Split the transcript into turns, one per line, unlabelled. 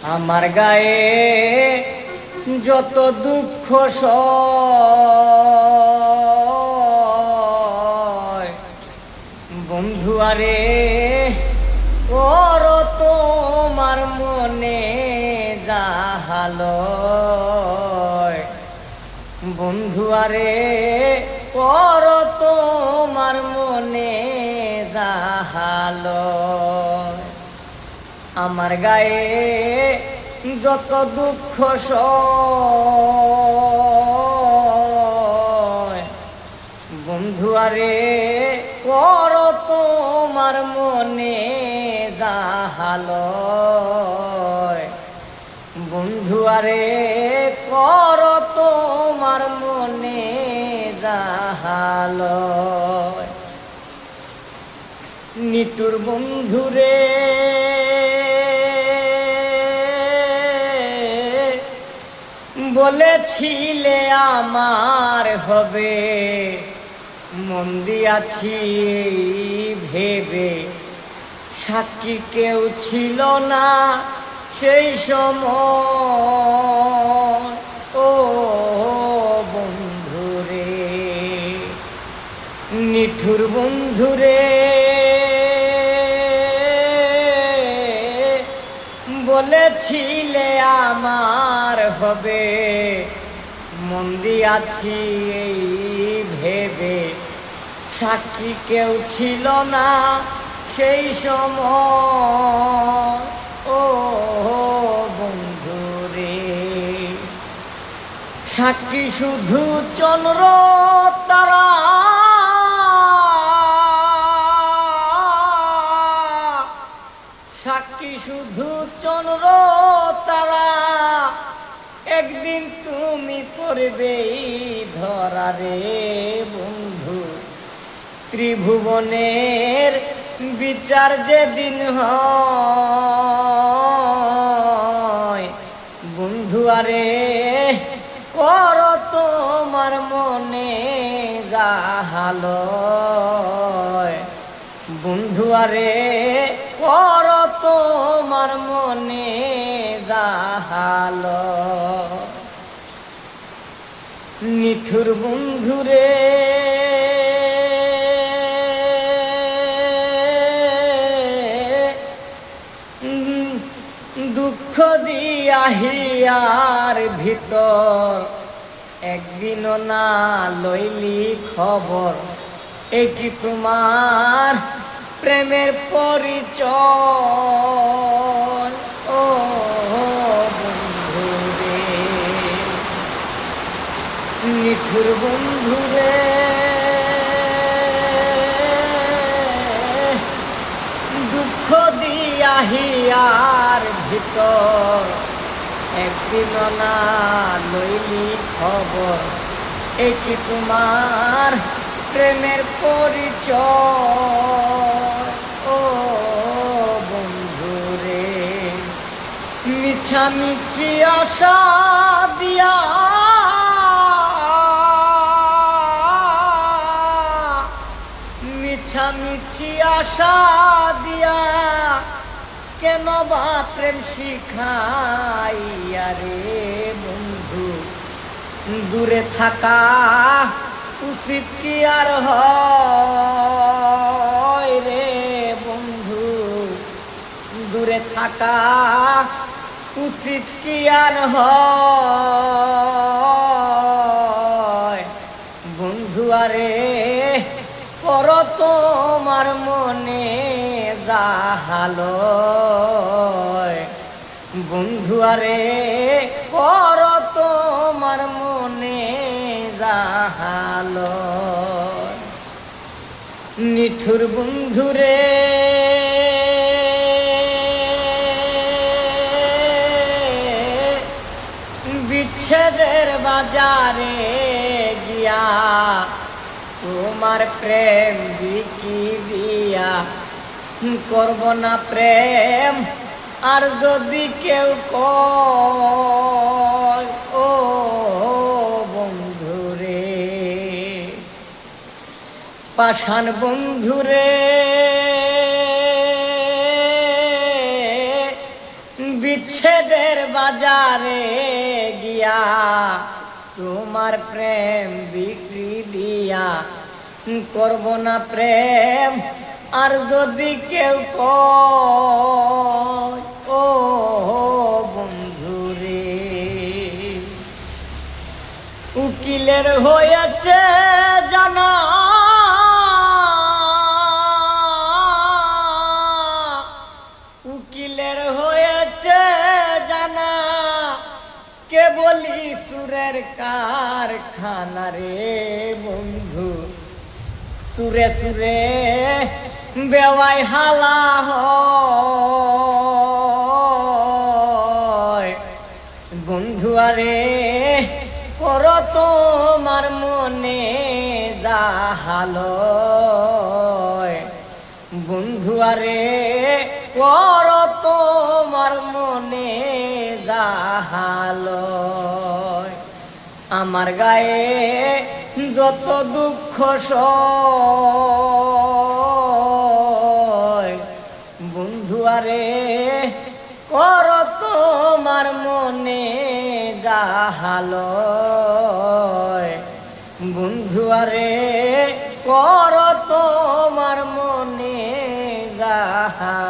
আমার গায়ে যত দুঃখ সয় বন্ধু আরে ওর তোমার মনে জাহালয় বন্ধু আরে ওর তোমার মনে জাহালয় আমার গায়ে যত দুঃখ সয় বন্ধু আরে ওর তোমার মনে জাহালয় বন্ধু আরে কর তোমার মনে জাহালয় নিটুর বন্ধুরে বলেছিলে আমার হবে মন দিয়াছি ভেবে সাক্ষী কেউ ছিল না সেই সময় ও বন্ধুরে নিঠুর বন্ধুরে বলেছিলে আমার হবে মন দিয়াছি ভেবে সাক্ষী কেউ ছিল না সেই সময় ও বন্ধুরে সাক্ষী শুধু চন্দ্র তারা সাক্ষী শুধু চন্দ্র তারা একদিন তুমি করবে ধরা রে বন্ধু ত্রিভুবনের বিচার যেদিন হয় বন্ধু আরে কর তোমার মনে জাহালয় বন্ধু আরে কর তোমার মনে জাহালয় নিঠুর বন্ধুরে দুঃখ দিয়া হিয়ার ভিতর একদিনও না লইলি খবর এ কি তোমার প্রেমের পরিচয় ও বন্ধুরে নিঠুর বন্ধুরে দুঃখ দিয়া হিয়ার ভিতর একদিন না লইলি খবর এ কি তোমার প্রেমের পরিচয় ও বন্ধুরে মিছামিছি আশা দিয়া মিছামিছি আশা দিয়া কেন বা প্রেম শিখাইয়া রে বন্ধু দূরে থাকা উচিত কি আর হয় রে বন্ধু দূরে থাকা উচিত কি আর হয় বন্ধু আরে কর তোমার মনে জাহালয় বন্ধু আরে কর তোমার মনে জাহালয় নিঠুর বন্ধুরে বিচ্ছেদের বাজারে গিয়া তোমার প্রেম বিকি দিয়া করব না প্রেম আর যদি কেউ কয় ও বন্ধুরে পাষাণ বন্ধুরে বিচ্ছেদের বাজারে গিয়া তোমার প্রেম বিক্রি দিয়া করব না প্রেম আর যদি কেউ কয় ও বন্ধুরে উকিলের হয়েছে জানা উকিলের হয়েছে জানা কে বলি সুরের কারখানা রে বন্ধু সুরে সুরে বেওয়াই হালা হয় বন্ধু আরে কর তোমার মনে যাহালয় বন্ধু আরে কর তোমার মনে যাহালয় আমার গায়ে যত দুঃখ সয় বন্ধু আরে কর তোমার মনে যাহালয় বন্ধু আরে কর তোমার মনে যাহা